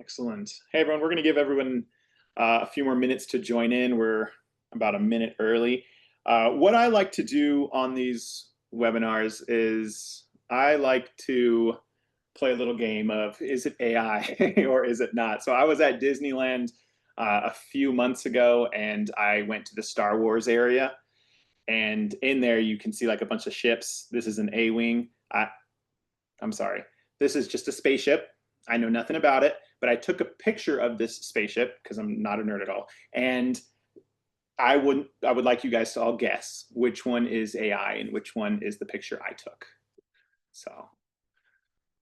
Excellent. Hey, everyone, we're going to give everyone a few more minutes to join in. We're about a minute early. What I like to do on these webinars is I like to play a little game of, is it AI or is it not? So I was at Disneyland a few months ago, and I went to the Star Wars area. And in there, you can see like a bunch of ships. This is an A-wing. I'm sorry. This is just a spaceship. I know nothing about it, but I took a picture of this spaceship because I'm not a nerd at all. And I would like you guys to all guess which one is AI and which one is the picture I took. So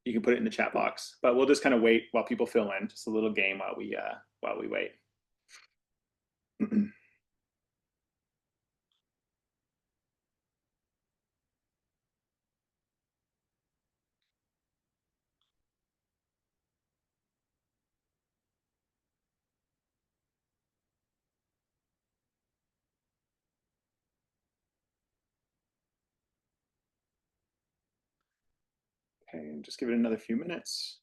you can put it in the chat box, but we'll just kind of wait while people fill in. Just a little game while we wait. Okay, just give it another few minutes.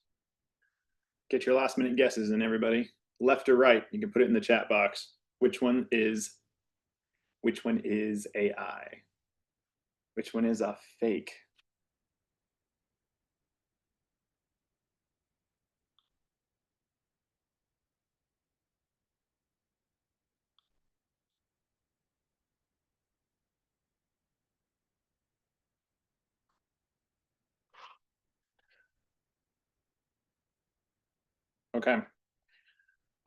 Get your last minute guesses in, everybody. Left or right, you can put it in the chat box. Which one is AI? Which one is a fake? Okay.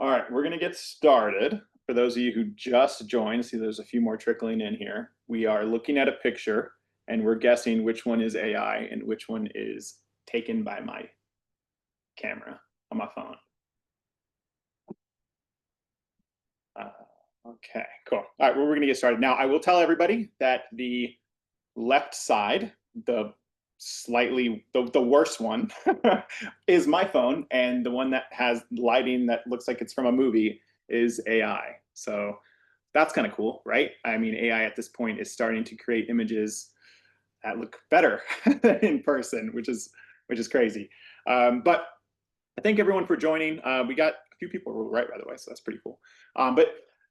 All right, we're going to get started. For those of you who just joined, see there's a few more trickling in here. We are looking at a picture, and we're guessing which one is AI and which one is taken by my camera on my phone. Okay, cool. All right, well, we're going to get started. Now, I will tell everybody that the left side, the worst one, is my phone, and the one that has lighting that looks like it's from a movie is AI. So that's kind of cool, right? I mean, AI at this point is starting to create images that look better in person, which is crazy. But I thank everyone for joining. We got a few people who were right, by the way, so that's pretty cool. But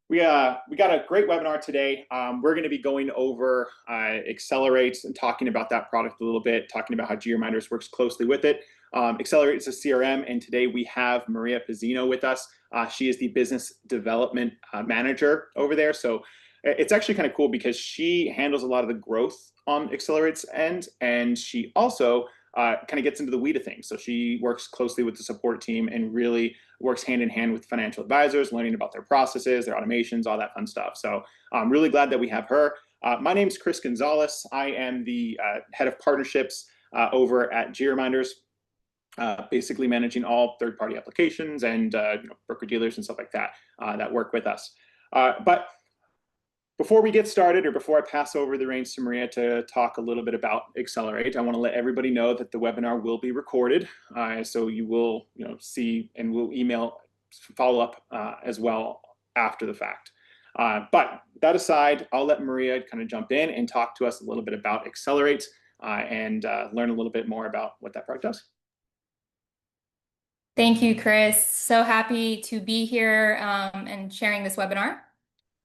we got a great webinar today. We're going to be going over XLR8 and talking about that product a little bit, talking about how GReminders works closely with it. XLR8 is a CRM, and today we have Maria Pizzino with us. She is the business development manager over there. So it's actually kind of cool because she handles a lot of the growth on XLR8's end, and she also kind of gets into the weed of things. So she works closely with the support team and really works hand in hand with financial advisors, learning about their processes, their automations, all that fun stuff. So I'm really glad that we have her. My name's Chris Gonzalez. I am the head of partnerships over at GReminders, basically managing all third-party applications and broker dealers and stuff like that that work with us. But before we get started, or before I pass over the reins to Maria to talk a little bit about XLR8, I want to let everybody know that the webinar will be recorded. So you will see, and we'll email follow-up as well after the fact. But that aside, I'll let Maria kind of jump in and talk to us a little bit about XLR8 and learn a little bit more about what that product does. Thank you, Chris. So happy to be here and sharing this webinar,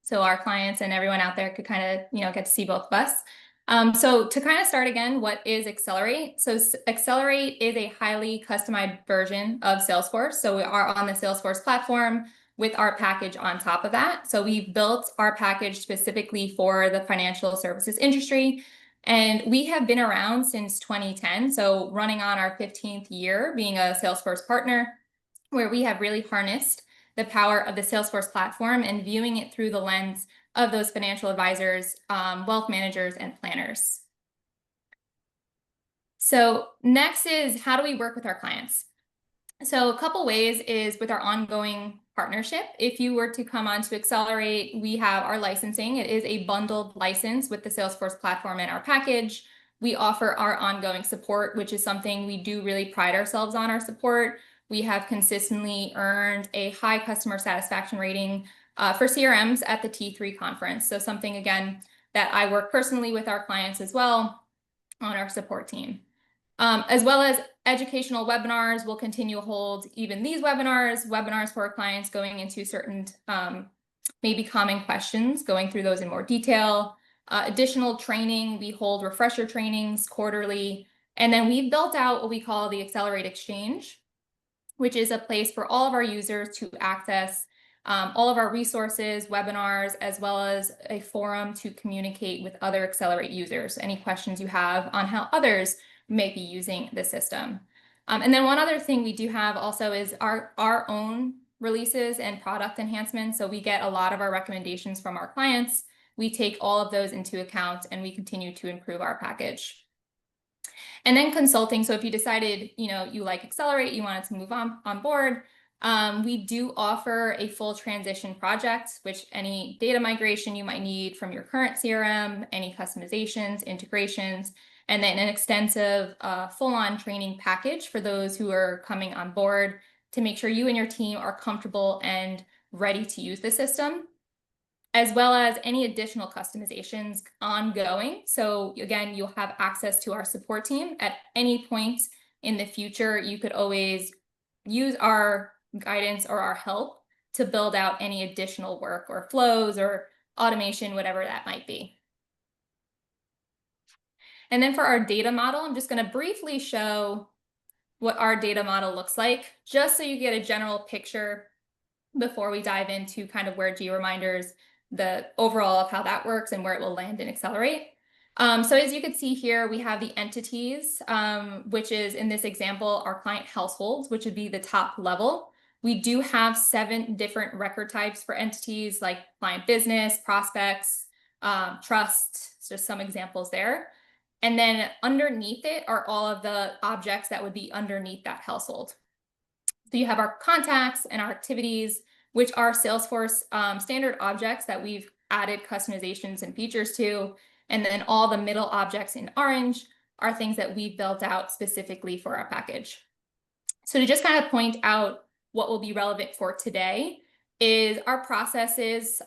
so our clients and everyone out there could kind of get to see both of us. So to kind of start again, what is XLR8? So XLR8 is a highly customized version of Salesforce. So we are on the Salesforce platform with our package on top of that. So we've built our package specifically for the financial services industry. And we have been around since 2010, so running on our 15th year being a Salesforce partner, where we have really harnessed the power of the Salesforce platform and viewing it through the lens of those financial advisors, wealth managers, and planners. So next is, how do we work with our clients? So a couple ways is with our ongoing partnership. If you were to come on to XLR8, we have our licensing. It is a bundled license with the Salesforce platform in our package. We offer our ongoing support, which is something we do really pride ourselves on, our support. We have consistently earned a high customer satisfaction rating for CRMs at the T3 conference. So something, again, that I work personally with our clients as well on our support team. As well as educational webinars. We'll continue to hold even these webinars for our clients going into certain maybe common questions, going through those in more detail. Additional training, we hold refresher trainings quarterly. And then we've built out what we call the Accelerate Exchange, which is a place for all of our users to access all of our resources, webinars, as well as a forum to communicate with other Accelerate users. Any questions you have on how others may be using the system. And then one other thing we do have also is our own releases and product enhancements. So we get a lot of our recommendations from our clients. We take all of those into account and we continue to improve our package. And then consulting. So if you decided, you like Accelerate, you wanted to move on board, we do offer a full transition project, which any data migration you might need from your current CRM, any customizations, integrations, and then an extensive full-on training package for those who are coming on board to make sure you and your team are comfortable and ready to use the system, as well as any additional customizations ongoing. So again, you'll have access to our support team at any point in the future. You could always use our guidance or our help to build out any additional work or flows or automation, whatever that might be. And then for our data model, I'm just going to briefly show what our data model looks like, just so you get a general picture before we dive into kind of where GReminders, the overall of how that works and where it will land and Accelerate. So as you can see here, we have the entities, which is in this example, our client households, which would be the top level. We do have 7 different record types for entities like client business, prospects, trust, just some examples there. And then underneath it are all of the objects that would be underneath that household. So you have our contacts and our activities, which are Salesforce standard objects that we've added customizations and features to. And then all the middle objects in orange are things that we've built out specifically for our package. So to just kind of point out what will be relevant for today is our processes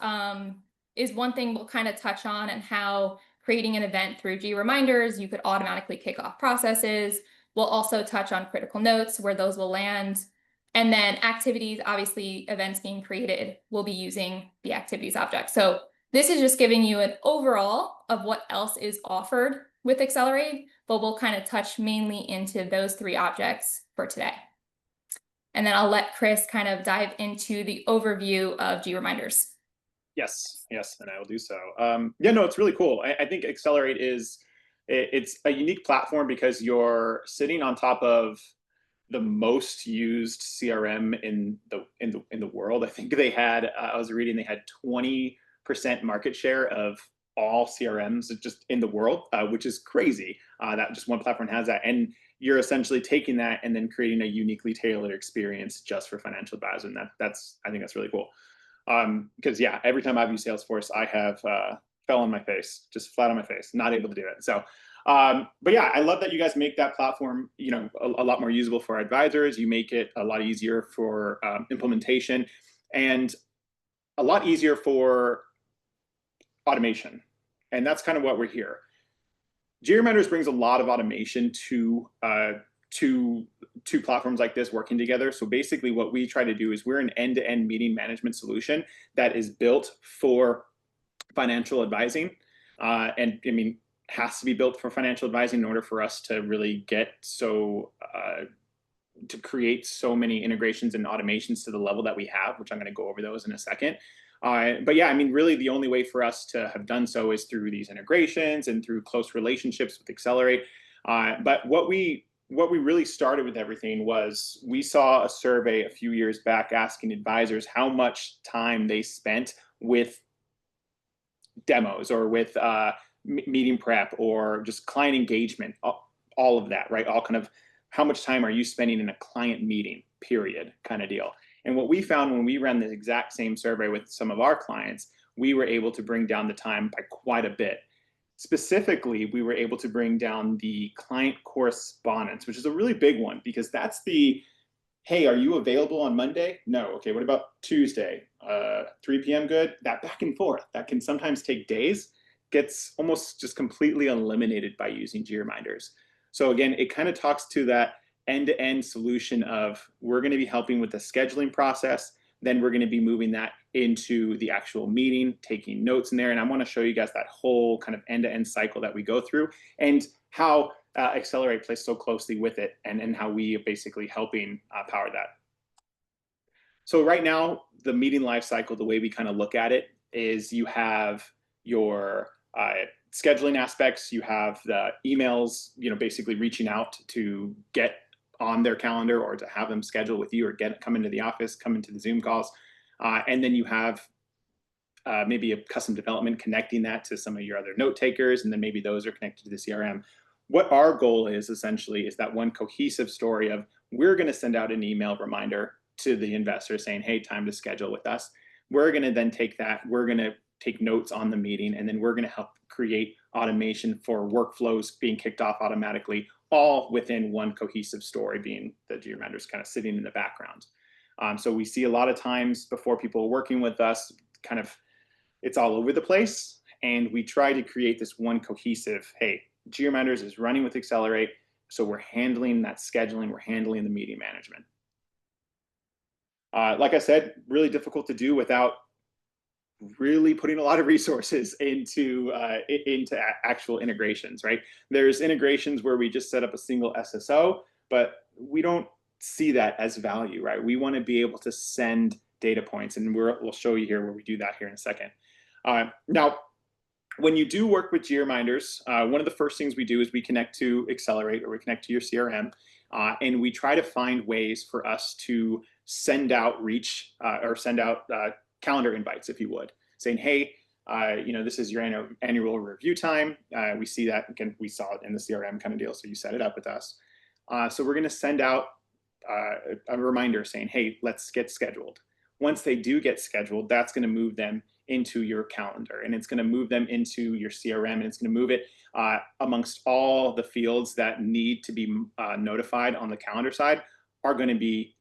is one thing we'll kind of touch on, and how creating an event through GReminders, you could automatically kick off processes. We'll also touch on critical notes, where those will land. And then activities, obviously events being created, will be using the activities object. So this is just giving you an overall of what else is offered with Accelerate, but we'll kind of touch mainly into those 3 objects for today. And then I'll let Chris kind of dive into the overview of GReminders. Yes, and I will do so. Yeah, no, it's really cool. I think Accelerate it's a unique platform because you're sitting on top of the most used CRM in the world. I think they had, I was reading, they had 20% market share of all CRMs just in the world, which is crazy. That just one platform has that, and you're essentially taking that and then creating a uniquely tailored experience just for financial advisors. And I think that's really cool. Because yeah, every time I've used Salesforce, I have fell on my face, just flat on my face, not able to do it. So, but yeah, I love that you guys make that platform, a lot more usable for advisors. You make it a lot easier for implementation, and a lot easier for automation. And that's kind of what we're here. GReminders brings a lot of automation to platforms like this working together. So basically what we try to do is we're an end-to-end meeting management solution that is built for financial advising. And I mean, has to be built for financial advising in order for us to really get to create so many integrations and automations to the level that we have, which I'm going to go over those in a second. But yeah, I mean, really the only way for us to have done so is through these integrations and through close relationships with Accelerate. But what we really started with everything was we saw a survey a few years back asking advisors how much time they spent with demos or with meeting prep or just client engagement, all of that, right? All kind of how much time are you spending in a client meeting, period, kind of deal. And what we found when we ran the exact same survey with some of our clients, we were able to bring down the time by quite a bit. Specifically, we were able to bring down the client correspondence, which is a really big one, because that's the, hey, are you available on Monday? No. Okay, what about Tuesday? 3 p.m. good? That back and forth, that can sometimes take days, gets almost just completely eliminated by using GReminders. So again, it kind of talks to that end-to-end solution of we're going to be helping with the scheduling process, then we're going to be moving that into the actual meeting, taking notes in there. And I want to show you guys that whole kind of end-to-end cycle that we go through and how XLR8 plays so closely with it and how we are basically helping power that. So right now, the meeting life cycle, the way we kind of look at it is you have your scheduling aspects, you have the emails, basically reaching out to get on their calendar or to have them schedule with you or come into the office, come into the Zoom calls. And then you have maybe a custom development connecting that to some of your other note takers, and then maybe those are connected to the CRM. What our goal is essentially is that one cohesive story of we're going to send out an email reminder to the investor saying, hey, time to schedule with us. We're going to then take that, we're going to take notes on the meeting, and then we're going to help create automation for workflows being kicked off automatically, all within one cohesive story, being the GReminders kind of sitting in the background. So we see a lot of times before people are working with us, kind of it's all over the place, and we try to create this one cohesive, hey, GReminders is running with XLR8, so we're handling that scheduling, we're handling the meeting management. Like I said, really difficult to do without really putting a lot of resources into actual integrations, right? There's integrations where we just set up a single SSO, but we don't see that as value, right? We want to be able to send data points, and we'll show you here where we do that here in a second. Now, when you do work with GReminders, one of the first things we do is we connect to XLR8 or we connect to your CRM, and we try to find ways for us to send out calendar invites, if you would, saying, hey, this is your annual review time. We see that, again, we saw it in the CRM kind of deal, so you set it up with us. So we're going to send out a reminder saying, hey, let's get scheduled. Once they do get scheduled, that's going to move them into your calendar, and it's going to move them into your CRM, and it's going to move it amongst all the fields that need to be notified on the calendar side are going to be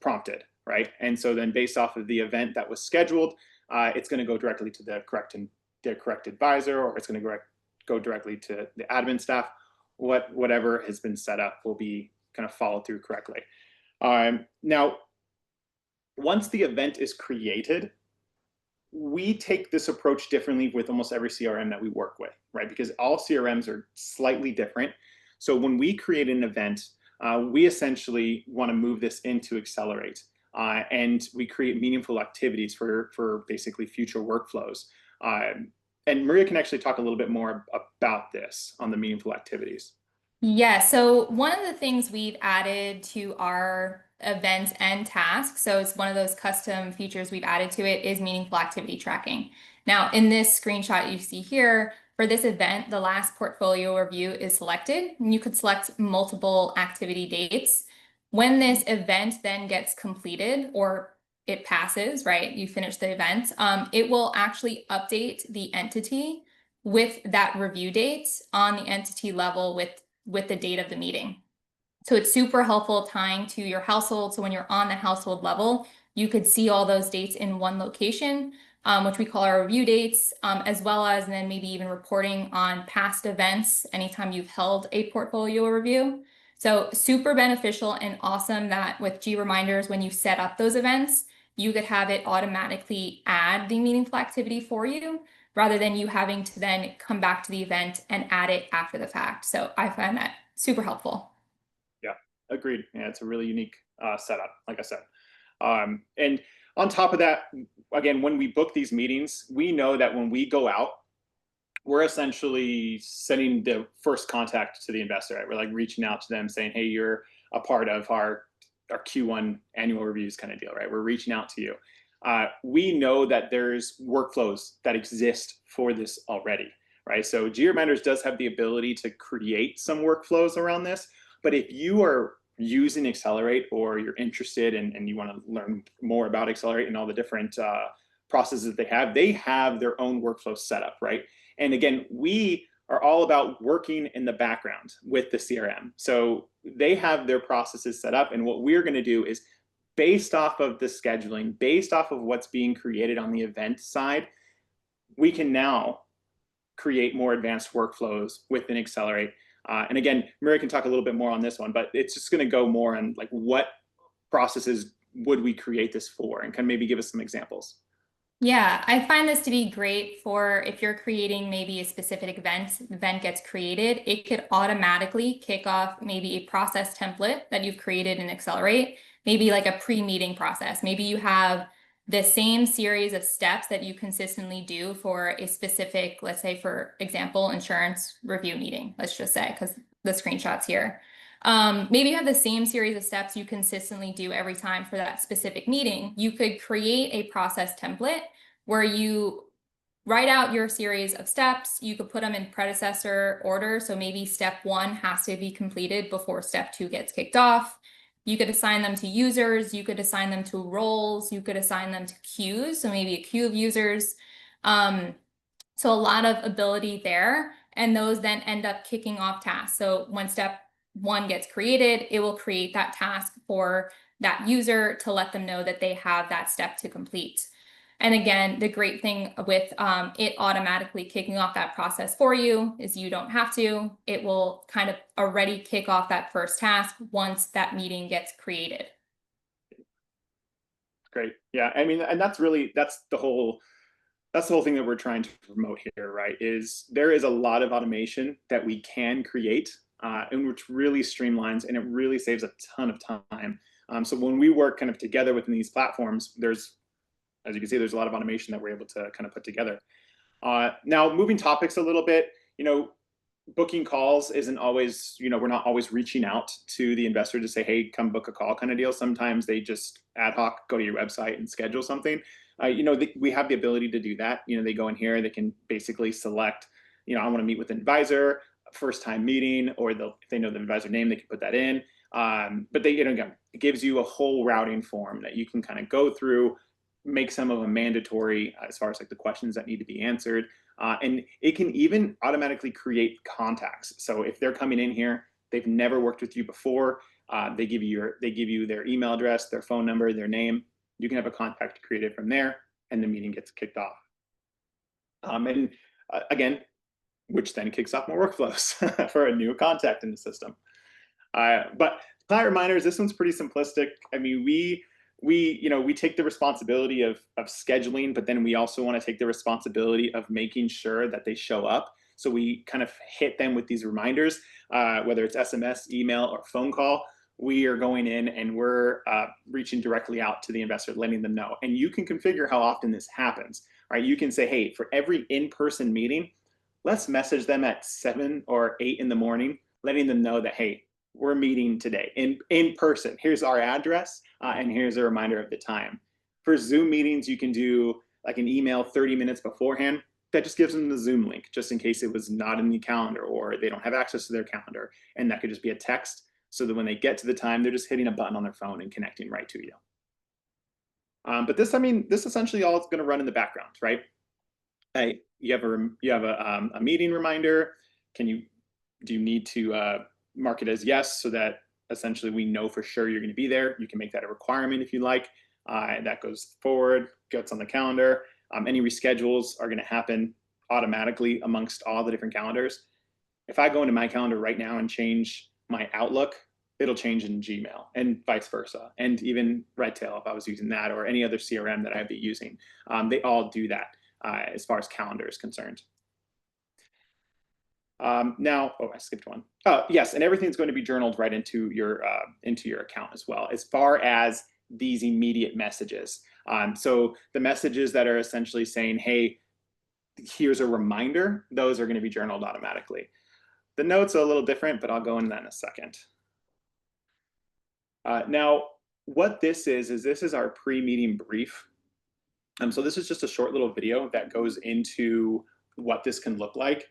prompted, right? And so then based off of the event that was scheduled, it's going to go directly to the correct advisor, or it's going to go directly to the admin staff. Whatever has been set up will be kind of followed through correctly. Now, once the event is created, we take this approach differently with almost every CRM that we work with, right? Because all CRMs are slightly different. So when we create an event, we essentially want to move this into XLR8, and we create meaningful activities for basically future workflows. And Maria can actually talk a little bit more about this on the meaningful activities. Yeah, so one of the things we've added to our events and tasks, so it's one of those custom features we've added to it, is meaningful activity tracking. Now, in this screenshot you see here, for this event, the last portfolio review is selected, and you could select multiple activity dates. When this event then gets completed or it passes, right, you finish the event, it will actually update the entity with that review date on the entity level with the date of the meeting. So it's super helpful tying to your household. So when you're on the household level, you could see all those dates in one location, which we call our review dates, as well as then maybe even reporting on past events anytime you've held a portfolio review. So super beneficial and awesome that with GReminders, when you set up those events, you could have it automatically add the meaningful activity for you, rather than you having to then come back to the event and add it after the fact. So I find that super helpful. Yeah, agreed. Yeah, it's a really unique setup, like I said. And on top of that, again, when we book these meetings, we know that when we go out, we're essentially sending the first contact to the investor, right? We're like reaching out to them saying, hey, you're a part of our Q1 annual reviews kind of deal, right? We're reaching out to you. We know that there's workflows that exist for this already, right? So GReminders does have the ability to create some workflows around this, but if you are using XLR8 or you're interested and you want to learn more about XLR8 and all the different processes that they have their own workflow set up, right? And again, we are all about working in the background with the CRM. So they have their processes set up, and what we're going to do is, based off of the scheduling, based off of what's being created on the event side, we can now create more advanced workflows within XLR8 And again, Mary can talk a little bit more on this one, but it's just going to go more on like what processes would we create this for, and can maybe give us some examples. Yeah, I find this to be great for if you're creating maybe a specific event gets created, it could automatically kick off maybe a process template that you've created in XLR8, maybe like a pre-meeting process. Maybe you have the same series of steps that you consistently do for a specific, let's say for example, insurance review meeting, let's just say, because the screenshot's here. Maybe you have the same series of steps you consistently do every time for that specific meeting. You could create a process template where you write out your series of steps. You could put them in predecessor order. So maybe step 1 has to be completed before step 2 gets kicked off. You could assign them to users. You could assign them to roles. You could assign them to queues. So maybe a queue of users. So a lot of ability there. And those then end up kicking off tasks. So when step 1 gets created, it will create that task for that user to let them know that they have that step to complete. And again, the great thing with it automatically kicking off that process for you is you don't have to. It will kind of already kick off that first task once that meeting gets created. Great. Yeah. I mean, and that's the whole thing that we're trying to promote here, right? Is there is a lot of automation that we can create, and which really streamlines and it really saves a ton of time. So when we work kind of together within these platforms, there's, as you can see, there's a lot of automation that we're able to kind of put together. Now, moving topics a little bit, booking calls isn't always, we're not always reaching out to the investor to say, hey, come book a call kind of deal. Sometimes they just ad hoc go to your website and schedule something. We have the ability to do that. They go in here, they can basically select, I want to meet with an advisor, first time meeting, or if they know the advisor name, they can put that in. But again, it gives you a whole routing form that you can kind of go through, make some of them mandatory as far as like the questions that need to be answered. And it can even automatically create contacts. So if they're coming in here, they've never worked with you before, they give you their email address, their phone number, their name. You can have a contact created from there, and the meeting gets kicked off. And again, which then kicks off more workflows for a new contact in the system. But client reminders, this one's pretty simplistic. I mean, we take the responsibility of scheduling, but then we also want to take the responsibility of making sure that they show up. So we kind of hit them with these reminders, whether it's SMS, email, or phone call. We are going in and we're reaching directly out to the investor, letting them know. And you can configure how often this happens, right? You can say, hey, for every in-person meeting, let's message them at 7 or 8 in the morning, letting them know that, hey, we're meeting today in person. Here's our address, and here's a reminder of the time. For Zoom meetings, you can do like an email 30 minutes beforehand. That just gives them the Zoom link, just in case it was not in the calendar or they don't have access to their calendar. And that could just be a text, so that when they get to the time, they're just hitting a button on their phone and connecting right to you. But this essentially all is going to run in the background, right? Hey, you have a meeting reminder. Do you need to mark it as yes, so that essentially we know for sure you're going to be there? You can make that a requirement if you like. That goes forward, gets on the calendar. Any reschedules are going to happen automatically amongst all the different calendars. If I go into my calendar right now and change my Outlook, it'll change in Gmail, and vice versa. And even Redtail, if I was using that, or any other CRM that I'd be using, they all do that as far as calendar is concerned. Now, I skipped one. Yes, and everything's going to be journaled right into your account as well, as far as these immediate messages. So the messages that are essentially saying, hey, here's a reminder, those are going to be journaled automatically. The notes are a little different, but I'll go into that in a second. Now, what this is our pre-meeting brief. So this is just a short little video that goes into what this can look like.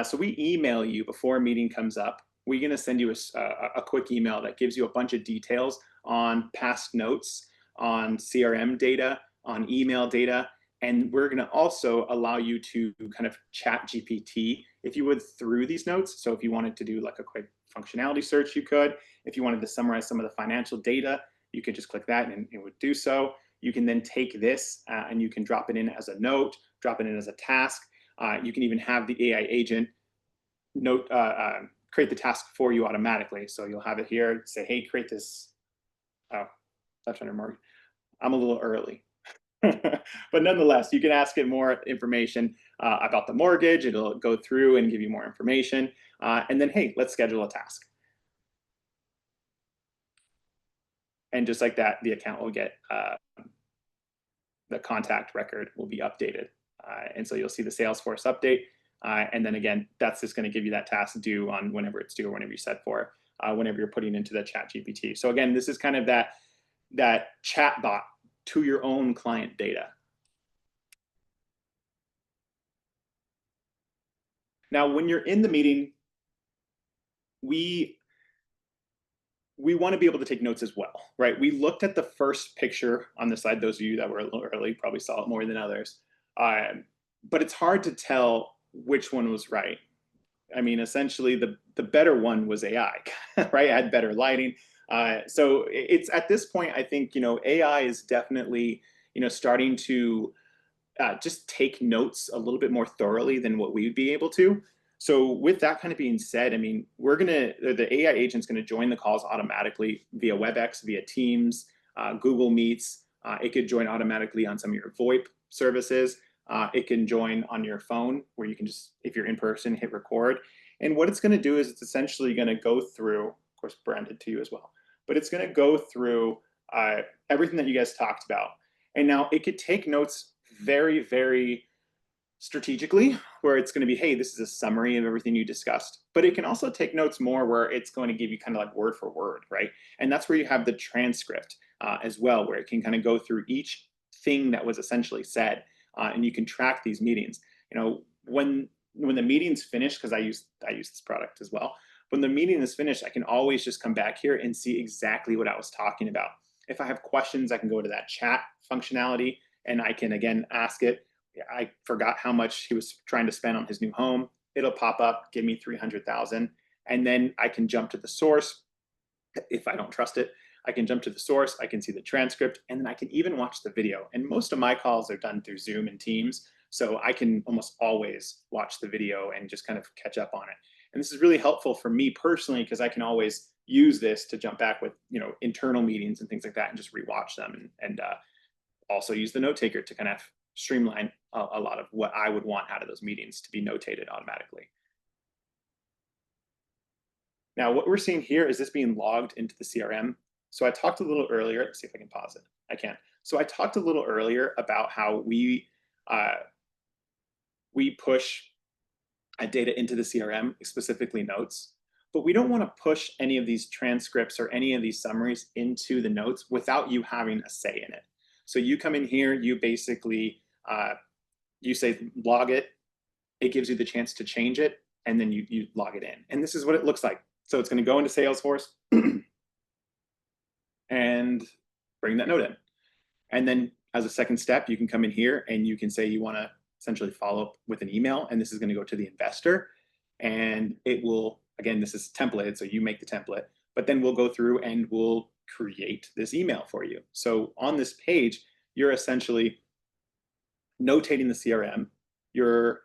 So we email you before a meeting comes up. We're going to send you a quick email that gives you a bunch of details on past notes, on CRM data, on email data, and we're going to also allow you to kind of chat GPT, if you would, through these notes. So if you wanted to do like a quick functionality search, you could. If you wanted to summarize some of the financial data, you could just click that and it would do so. You can then take this and you can drop it in as a note, drop it in as a task. You can even have the AI agent note, create the task for you automatically. So you'll have it here, say, hey, create this. Oh, left under mortgage. I'm a little early. But nonetheless, you can ask it more information about the mortgage. It'll go through and give you more information. And then, hey, let's schedule a task. And just like that, the account will get, the contact record will be updated. And so you'll see the Salesforce update. And then again, that's just going to give you that task due on whenever it's due or whenever you set for, whenever you're putting into the chat GPT. So again, this is kind of that chat bot to your own client data. Now, when you're in the meeting, we want to be able to take notes as well, right? We looked at the first picture on the slide. Those of you that were a little early probably saw it more than others. But it's hard to tell which one was right. I mean, essentially, the better one was AI, right? It had better lighting. So it's at this point, I think, AI is definitely, starting to just take notes a little bit more thoroughly than what we would be able to. So with that kind of being said, I mean, the AI agent's gonna join the calls automatically via WebEx, via Teams, Google Meets. It could join automatically on some of your VoIP services. It can join on your phone where you can just, if you're in person, hit record. And what it's gonna do is it's essentially gonna go through, of course, branded to you as well, but it's gonna go through everything that you guys talked about. And now it could take notes very, very strategically, where it's going to be, hey, this is a summary of everything you discussed. But it can also take notes more where it's going to give you kind of like word for word, right? And that's where you have the transcript as well, where it can kind of go through each thing that was essentially said, and you can track these meetings. When the meeting's finished, because I use this product as well. When the meeting is finished, I can always just come back here and see exactly what I was talking about. If I have questions, I can go to that chat functionality and I can again ask it. I forgot how much he was trying to spend on his new home. It'll pop up, give me 300,000, and then I can jump to the source. If I don't trust it, I can jump to the source. I can see the transcript, and then I can even watch the video. And most of my calls are done through Zoom and Teams, so I can almost always watch the video and just kind of catch up on it. And this is really helpful for me personally because I can always use this to jump back with internal meetings and things like that and just rewatch them and also use the note taker to kind of streamline a lot of what I would want out of those meetings to be notated automatically. Now, what we're seeing here is this being logged into the CRM. So I talked a little earlier, let's see if I can pause it. I can. So I talked a little earlier about how we push data into the CRM, specifically notes, but we don't want to push any of these transcripts or any of these summaries into the notes without you having a say in it. So you come in here, you basically, you say log it, it gives you the chance to change it, and then you log it in. And this is what it looks like. So it's going to go into Salesforce and bring that note in. And then as a second step, you can come in here and you can say you want to essentially follow up with an email, and this is going to go to the investor. And it will, again, this is templated, so you make the template, but then we'll go through and we'll create this email for you. So on this page, you're essentially notating the CRM, you're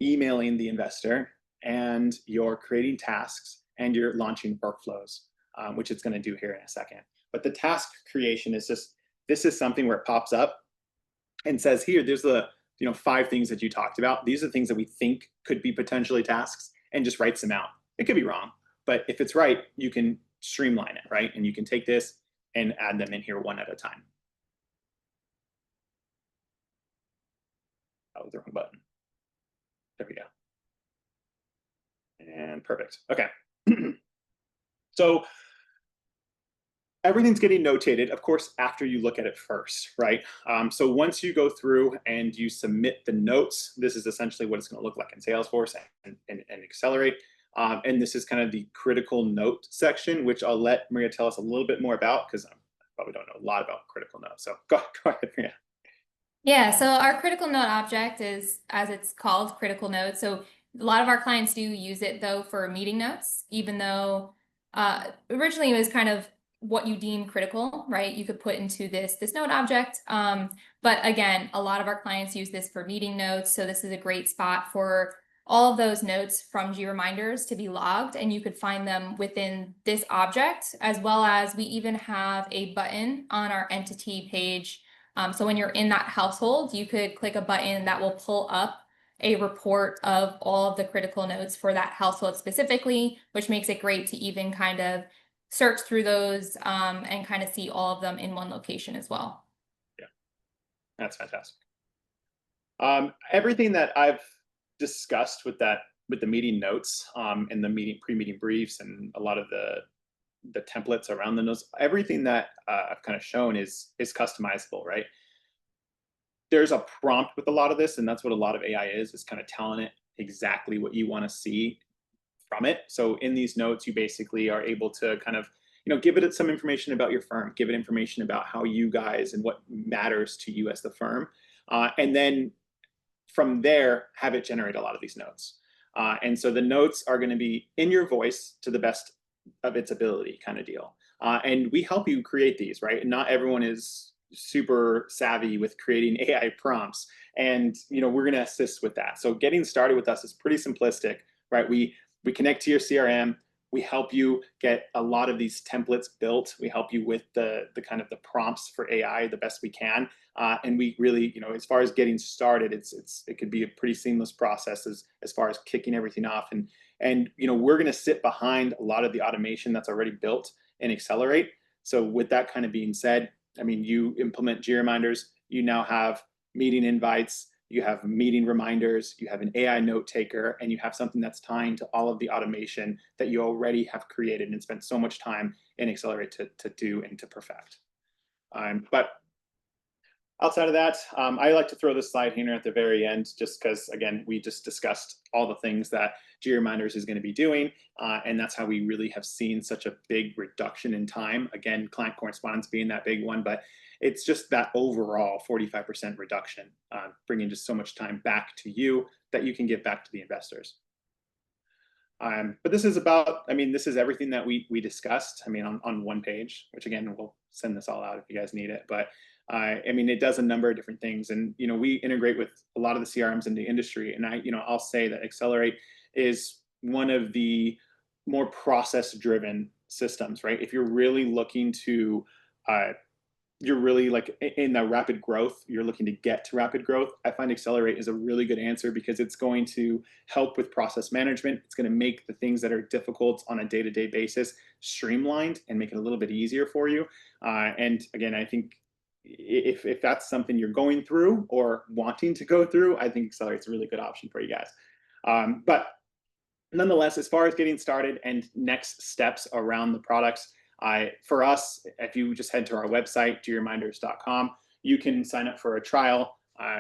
emailing the investor, and you're creating tasks, and you're launching workflows, which it's going to do here in a second. But the task creation is just, this is something where it pops up and says, here, there's the 5 things that you talked about. These are things that we think could be potentially tasks, and just writes them out. It could be wrong, but if it's right, you can streamline it, right? And you can take this and add them in here one at a time. Oh, the wrong button. There we go. And perfect. Okay. So everything's getting notated, of course, after you look at it first, right? So once you go through and you submit the notes, this is essentially what it's going to look like in Salesforce and Accelerate. And this is kind of the critical note section, which I'll let Maria tell us a little bit more about because I probably don't know a lot about critical notes. So go ahead, Maria. Yeah, so our critical note object is, as it's called, critical note. So a lot of our clients do use it though for meeting notes, even though originally it was kind of what you deem critical, right? You could put into this note object. But again, a lot of our clients use this for meeting notes. So this is a great spot for all of those notes from GReminders to be logged, and you could find them within this object, as well as we even have a button on our entity page. So when you're in that household, you could click a button that will pull up a report of all of the critical notes for that household specifically, which makes it great to even kind of search through those and kind of see all of them in one location as well. Yeah, that's fantastic. Everything that I've discussed with the meeting notes and the pre-meeting briefs and a lot of the templates around the notes, everything that I've kind of shown is customizable, right? There's a prompt with a lot of this, and that's what a lot of AI is kind of telling it exactly what you want to see from it. So in these notes, you basically are able to kind of, give it some information about your firm, give it information about how you guys and what matters to you as the firm. And then from there, have it generate a lot of these notes. And so the notes are going to be in your voice to the best of its ability kind of deal. And we help you create these, right? And not everyone is super savvy with creating AI prompts. And, we're going to assist with that. So getting started with us is pretty simplistic, right? We connect to your CRM. We help you get a lot of these templates built. We help you with the kind of the prompts for AI the best we can. And we really, as far as getting started, it could be a pretty seamless process as far as kicking everything off. And we're going to sit behind a lot of the automation that's already built in Accelerate. So with that kind of being said, I mean, you implement GReminders, you now have meeting invites, you have meeting reminders, you have an AI note taker, and you have something that's tying to all of the automation that you already have created and spent so much time in Accelerate to do and to perfect. But outside of that, I like to throw this slide here at the very end, just because, again, we just discussed all the things that GReminders is going to be doing, and that's how we really have seen such a big reduction in time. Again, client correspondence being that big one, but it's just that overall 45% reduction, bringing just so much time back to you that you can give back to the investors. But this is this is everything that we discussed, on one page, which again, we'll send this all out if you guys need it. But it does a number of different things, and we integrate with a lot of the CRMs in the industry. And I'll say that Accelerate is one of the more process-driven systems, right? If you're really looking to, you're really like in the rapid growth, you're looking to get to rapid growth, I find Accelerate is a really good answer because it's going to help with process management. It's going to make the things that are difficult on a day-to-day basis streamlined and make it a little bit easier for you. And again, I think if that's something you're going through or wanting to go through, I think Accelerate's a really good option for you guys. But nonetheless, as far as getting started and next steps around the products, for us, if you just head to our website, GReminders.com, you can sign up for a trial,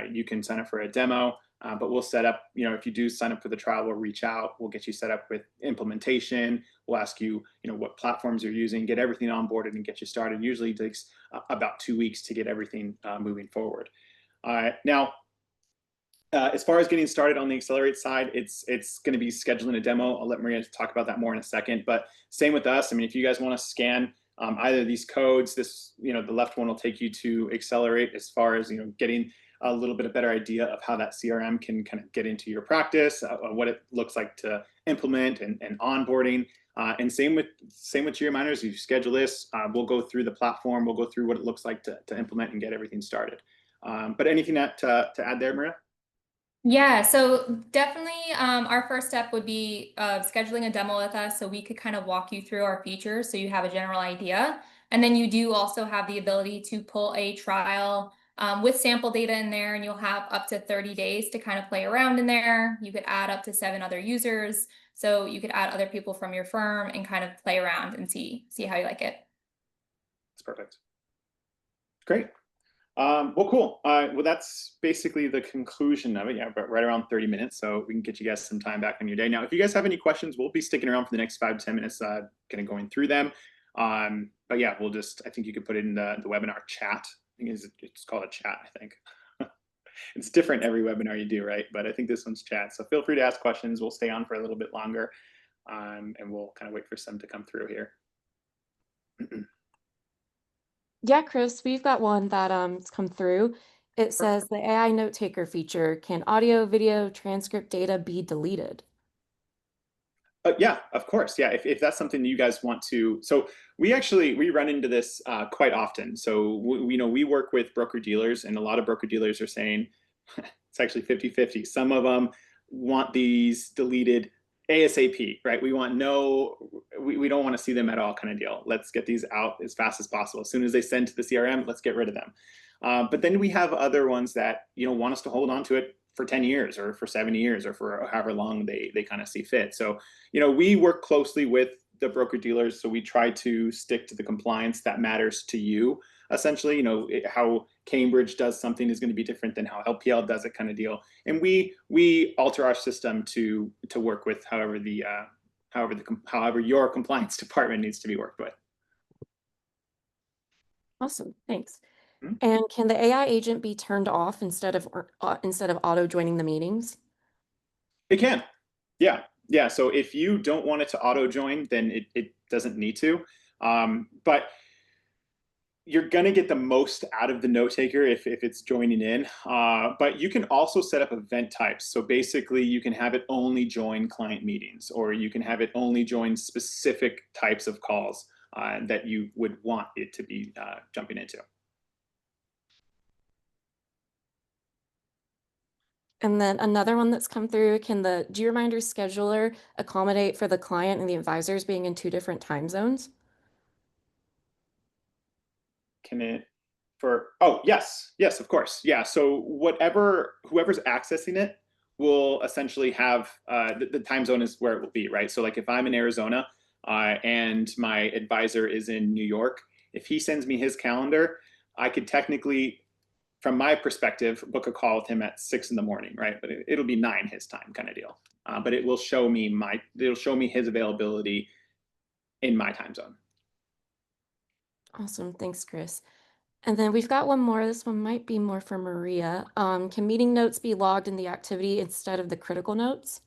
you can sign up for a demo, but we'll set up, if you do sign up for the trial, we'll reach out, we'll get you set up with implementation, we'll ask you, what platforms you're using, get everything onboarded and get you started. Usually it takes about 2 weeks to get everything moving forward. Now, as far as getting started on the Accelerate side, it's going to be scheduling a demo. I'll let Maria talk about that more in a second. But same with us. If you guys want to scan either of these codes, the left one will take you to Accelerate as far as getting a little bit of better idea of how that CRM can kind of get into your practice, what it looks like to implement and onboarding. And same with GReminders. You schedule this, we'll go through the platform, we'll go through what it looks like to implement and get everything started. But anything to add there, Maria? Yeah, so definitely our first step would be scheduling a demo with us so we could kind of walk you through our features so you have a general idea. And then you do also have the ability to pull a trial with sample data in there, and you'll have up to 30 days to kind of play around in there. You could add up to 7 other users. So you could add other people from your firm and kind of play around and see how you like it. That's perfect. Great. Well, cool. Well, that's basically the conclusion of it. Yeah, but right around 30 minutes, so we can get you guys some time back on your day. Now, if you guys have any questions, we'll be sticking around for the next 5 to 10 minutes, kind of going through them. But yeah, I think you could put it in the webinar chat. I think it's called a chat, I think. It's different every webinar you do, right? But I think this one's chat. So feel free to ask questions. We'll stay on for a little bit longer, and we'll kind of wait for some to come through here. Yeah, Chris, we've got one that it's come through. It says the AI note taker feature, can audio, video, transcript data be deleted? Yeah, of course. Yeah, if that's something you guys want to. So we run into this quite often. So we work with broker dealers, and a lot of broker dealers are saying it's actually 50-50. Some of them want these deleted ASAP, right? We don't want to see them at all kind of deal. Let's get these out as fast as possible. As soon as they send to the CRM, let's get rid of them. But then we have other ones that want us to hold on to it for 10 years or for 70 years or for however long they kind of see fit. So we work closely with the broker dealers, so we try to stick to the compliance that matters to you. Essentially, how Cambridge does something is going to be different than how LPL does it, kind of deal. And we alter our system to work with however your compliance department needs to be worked with. Awesome, thanks. Hmm? And can the AI agent be turned off instead of auto joining the meetings? It can. Yeah. Yeah. So if you don't want it to auto join, then it doesn't need to. But you're going to get the most out of the note taker if it's joining in. But you can also set up event types. So basically, you can have it only join client meetings, or you can have it only join specific types of calls that you would want it to be jumping into. And then another one that's come through, can the GReminders scheduler accommodate for the client and the advisors being in 2 different time zones? Can it oh, yes, of course. Yeah. So whoever's accessing it will essentially have the time zone is where it will be, right? So like if I'm in Arizona and my advisor is in New York, if he sends me his calendar, I could technically, from my perspective, book a call with him at 6 in the morning, right? But it'll be 9 his time, kind of deal. But it'll show me his availability in my time zone. Awesome, thanks, Chris. And then we've got one more. This one might be more for Maria. Can meeting notes be logged in the activity instead of the critical notes?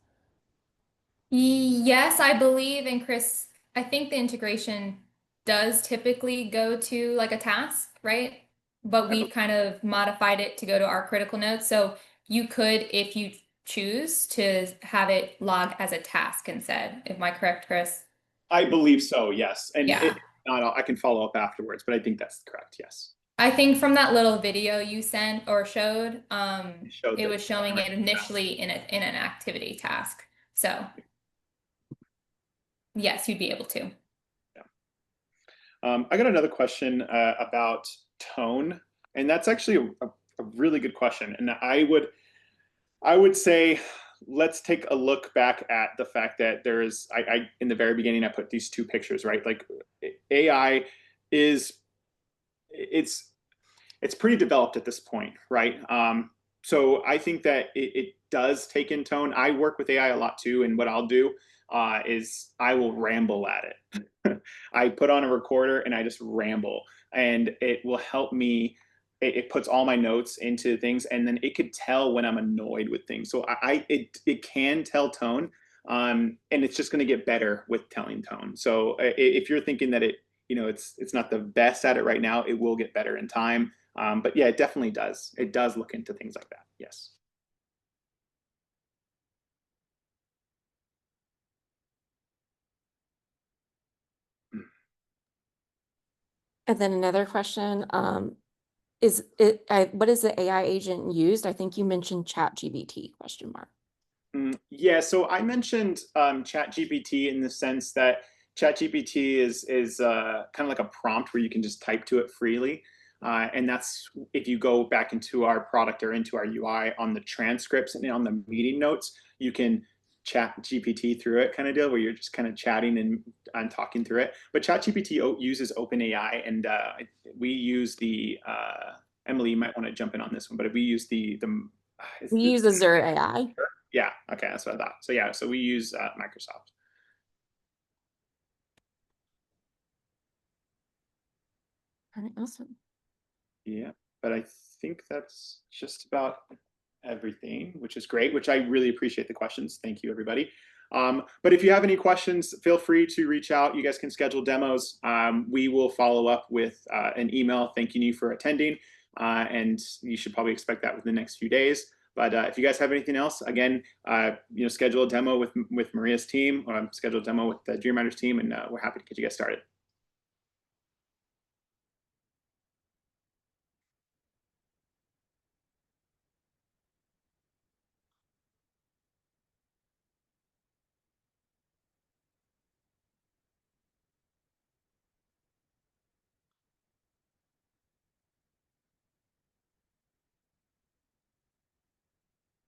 Yes, I believe, and Chris, I think the integration does typically go to like a task, right? But we've kind of modified it to go to our critical notes. So you could, if you choose, to have it log as a task instead. Am I correct, Chris? I believe so, yes. And Yeah. I can follow up afterwards, but I think that's correct, yes. I think from that little video you sent or showed, It showed it that. was showing it initially in an activity task. So yes, you'd be able to. Yeah. I got another question about tone, and that's actually a really good question. And I would say let's take a look back at the fact that there is I in the very beginning I put these two pictures, right? Like AI is it's pretty developed at this point, right? So I think that it does take in tone. I work with AI a lot too, and what I'll do is I will ramble at it. I put on a recorder and I just ramble, and it will help me. It puts all my notes into things, and then it could tell when I'm annoyed with things. So it can tell tone, and it's just going to get better with telling tone. So if you're thinking that it's not the best at it right now, it will get better in time. But yeah, it definitely does. It does look into things like that. Yes. And then another question, what is the AI agent used? I think you mentioned ChatGPT, question mark. Yeah, so I mentioned ChatGPT in the sense that ChatGPT is kind of like a prompt where you can just type to it freely. And that's if you go back into our product or into our UI on the transcripts and on the meeting notes, you can chat GPT through it, kind of deal, where you're just kind of chatting and talking through it. But ChatGPT uses OpenAI, and we use the Emily, you might want to jump in on this one, but we use We use Azure AI. yeah, okay, that's what I thought. So yeah, so we use Microsoft. All right, awesome. Yeah, but I think that's just about everything, which is great, which I really appreciate the questions. Thank you, everybody. But if you have any questions, feel free to reach out. You guys can schedule demos. We will follow up with an email thanking you for attending. and you should probably expect that within the next few days. But if you guys have anything else, again, schedule a demo with Maria's team, or schedule a demo with the GReminders team, and we're happy to get you guys started.